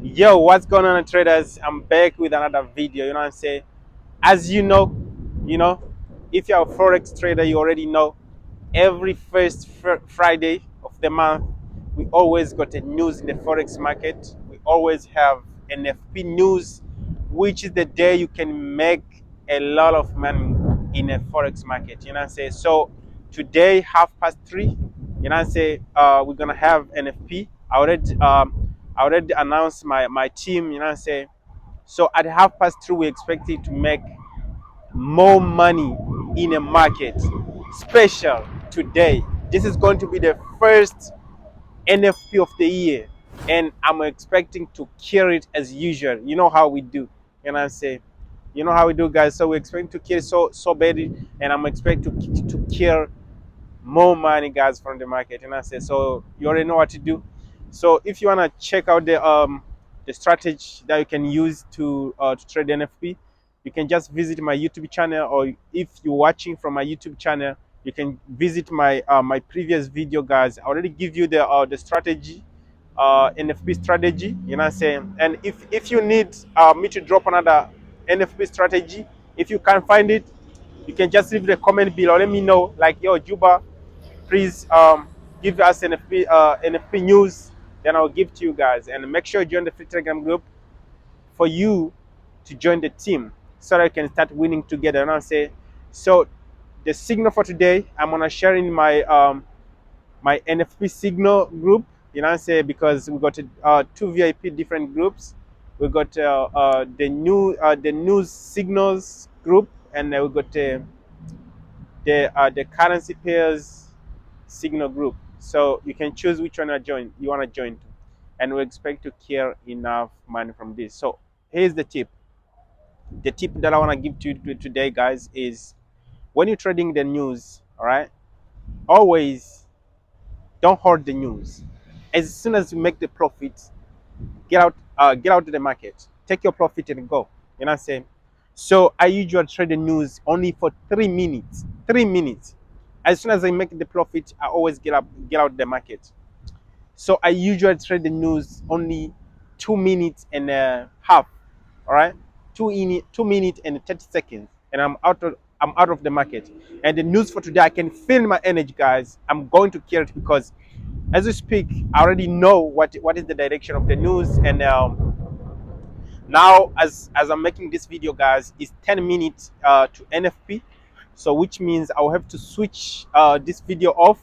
Yo, what's going on, traders? I'm back with another video. You know what I'm saying? As you know, if you're a forex trader, you already know every first Friday of the month, we always got a news in the forex market. We always have NFP news, which is the day you can make a lot of money in a forex market. You know what I'm saying? So today, 3:30, you know what I'm saying? We're gonna have NFP. I already announced my team. You know what I'm saying? So at 3:30, we expect it to make more money in a market. Special today. This is going to be the first NFP of the year, and I'm expecting to kill it as usual. You know how we do. You know what I'm saying? You know how we do, guys. So we expect to kill so badly, and I'm expecting to kill more money, guys, from the market. And I say, so you already know what to do. So if you wanna check out the strategy that you can use to trade NFP, you can just visit my YouTube channel, or if you're watching from my YouTube channel, you can visit my previous video, guys. I already give you the strategy, NFP strategy. You know what I'm saying? And if you need me to drop another NFP strategy, if you can't find it, you can just leave the comment below. Let me know, like, yo, Juba, please give us NFP news. Then I'll give to you guys. And make sure you join the free Telegram group for you to join the team so that you can start winning together. And I'll say, so the signal for today, I'm gonna share in my NFP signal group. You know what I'm saying? Because we got two VIP different groups. We got the news signals group, and we got the currency pairs signal group. So you can choose which one you want to join to, and we expect to clear enough money from this. So here's the tip. The tip that I want to give to you today, guys, is when you're trading the news, all right, always don't hold the news. As soon as you make the profit, get out to the market, take your profit and go. You know what I'm saying? So I usually trade the news only for 3 minutes. 3 minutes. As soon as I make the profit, I always get out the market. So I usually trade the news only 2 minutes and a half. All right, 2 minutes and 30 seconds, and I'm out of the market. And the news for today, I can feel my energy, guys. I'm going to kill it because as we speak, I already know what is the direction of the news. And now, as I'm making this video, guys, it's 10 minutes to NFP. So which means I'll have to switch this video off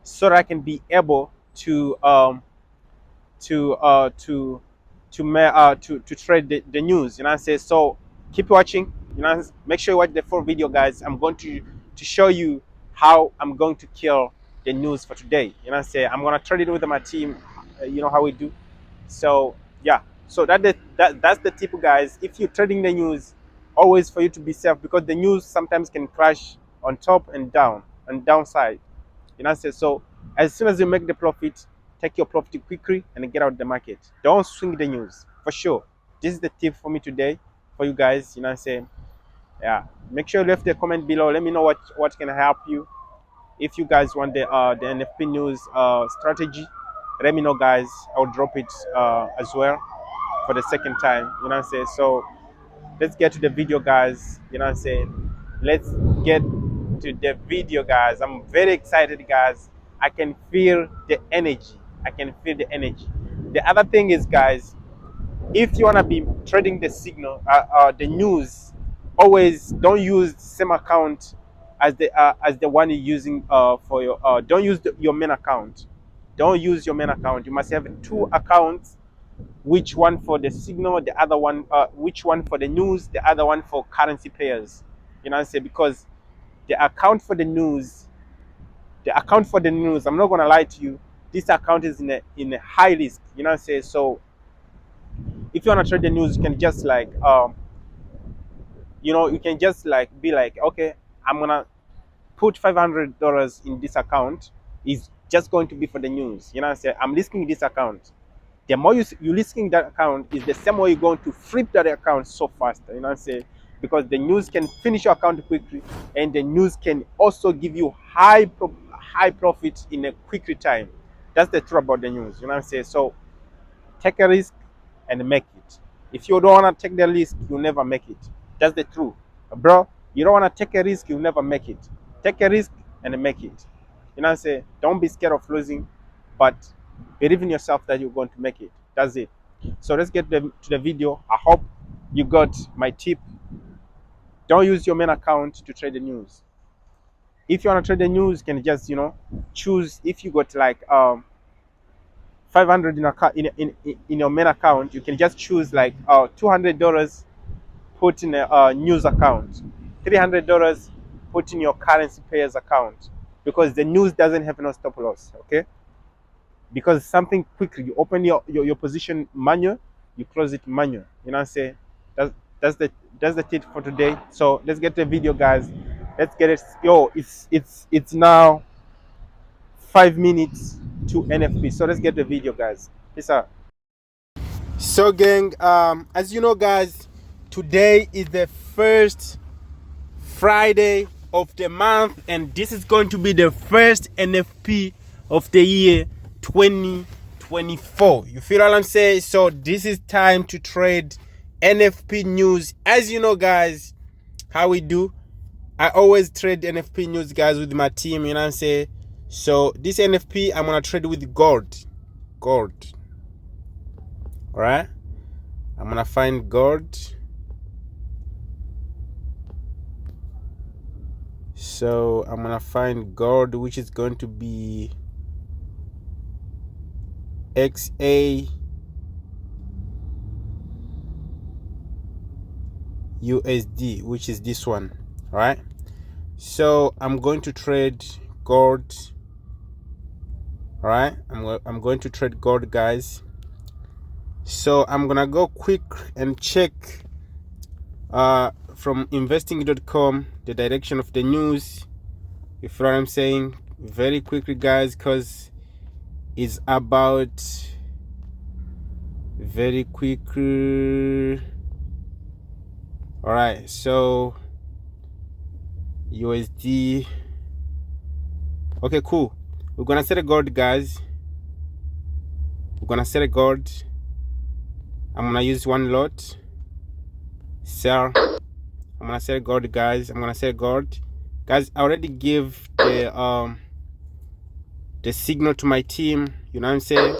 so that I can be able to uh, to to trade the news. You know what I'm saying? So keep watching. You know, make sure you watch the full video, guys. I'm going to show you how I'm going to kill the news for today. You know what I'm saying? I'm gonna trade it with my team. You know how we do. So yeah. So that's the tip, guys. If you're trading the news, always for you to be safe, because the news sometimes can crash on top and down and downside. You know what I'm saying? So as soon as you make the profit, take your profit quickly and get out the market. Don't swing the news, for sure. This is the tip for me today for you guys. You know what I'm saying? Yeah. Make sure you leave the comment below. Let me know what can help you. If you guys want the NFP news strategy, let me know, guys. I'll drop it as well for the second time. You know what I'm saying? So let's get to the video, guys. You know what I'm saying? Let's get to the video, guys. I'm very excited, guys. I can feel the energy. I can feel the energy. The other thing is, guys, if you want to be trading the signal, the news, always don't use the same account as the one you're using for your. Don't use your main account. Don't use your main account. You must have two accounts, which one for the signal, the other one, which one for the news, the other one for currency pairs. You know what I'm saying? Because the account for the news, I'm not gonna lie to you, this account is in a high risk. You know what I'm saying? So if you wanna trade the news, you can just like you can just like be like, okay, I'm gonna put $500 in this account. Is just going to be for the news. You know what I'm saying? I'm risking this account. The more you listing that account, is the same way you're going to flip that account so fast. You know what I'm saying? Because the news can finish your account quickly, and the news can also give you high profit in a quick time. That's the truth about the news. You know what I'm saying? So take a risk, and make it. If you don't want to take the risk, you'll never make it. That's the truth. Bro, you don't want to take a risk, you'll never make it. Take a risk and make it. You know what I'm saying? Don't be scared of losing, but believe in yourself that you're going to make it. That's it. So let's get to the video. I hope you got my tip. Don't use your main account to trade the news. If you want to trade the news, you can just, choose. If you got like 500 in your main account, you can just choose like $200 put in a news account, $300 put in your currency payers account, because the news doesn't have no stop loss. Okay, because something quickly, you open your position manual, you close it manual. You know what I'm saying? That's the tip for today. So let's get the video, guys. Let's get it. Yo, it's now 5 minutes to NFP. So let's get the video, guys. Peace out. So gang, as you know, guys, today is the first Friday of the month, and this is going to be the first NFP of the year 2024. You feel what I'm saying? So this is time to trade NFP news. As you know, guys, how we do, I always trade NFP news, guys, with my team. You know what I'm saying? So this NFP, I'm gonna trade with gold. All right, I'm gonna find gold. So I'm gonna find gold, which is going to be XA USD, which is this one. All right, so I'm going to trade gold. All right, I'm going to trade gold, guys. So I'm gonna go quick and check from investing.com the direction of the news. You feel what I'm saying? Very quickly, guys, because it's about very quickly. All right, so USD. Okay, cool. We're gonna set a gold, guys. We're gonna set a gold. I'm gonna use one lot. Sell. I'm gonna set a gold, guys. I'm gonna set a gold, guys. I already give the signal to my team. You know what I'm saying?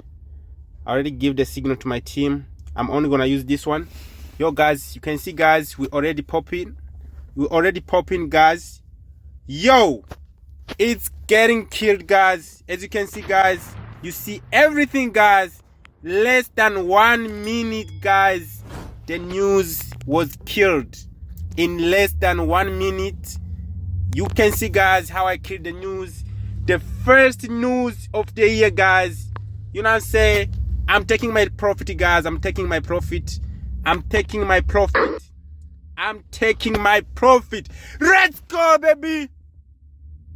I already give the signal to my team. I'm only gonna use this one. Yo, guys, you can see, guys, we already popping. Guys. Yo, it's getting killed, guys. As you can see, guys, you see everything, guys. Less than 1 minute, guys, the news was killed. In less than 1 minute, you can see, guys, how I killed the news. The first news of the year, guys. You know what I'm saying? I'm taking my profit, guys. I'm taking my profit. Let's go, baby.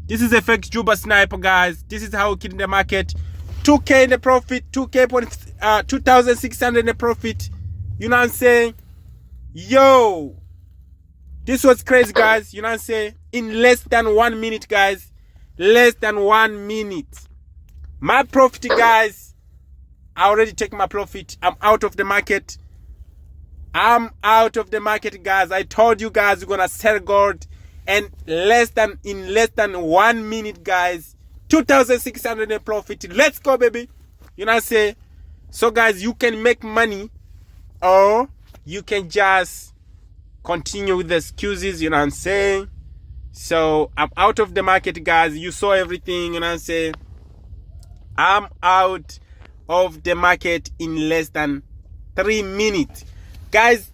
This is a fake Juba sniper, guys. This is how we kill the market. 2K in the profit, 2,600 in the profit. You know what I'm saying? Yo, this was crazy, guys. You know what I'm saying? In less than 1 minute, guys. Less than 1 minute. My profit, guys. I already take my profit. I'm out of the market. Guys. I told you, guys, we're gonna sell gold, and in less than 1 minute, guys, 2,600 in profit. Let's go, baby. You know what I'm saying? So, guys, you can make money, or you can just continue with the excuses. You know what I'm saying? So I'm out of the market, guys. You saw everything. You know what I'm saying? I'm out of the market in less than 3 minutes, guys.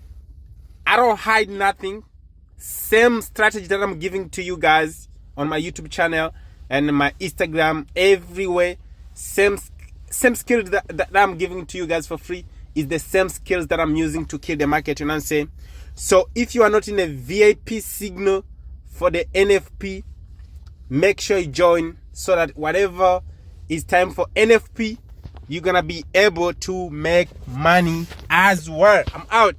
I don't hide nothing. Same strategy that I'm giving to you guys on my YouTube channel and my Instagram, everywhere. Same skills that I'm giving to you guys for free is the same skills that I'm using to kill the market. You know what I'm saying? So if you are not in a VIP signal for the NFP, make sure you join, so that whatever is time for NFP, you're gonna be able to make money as well. I'm out.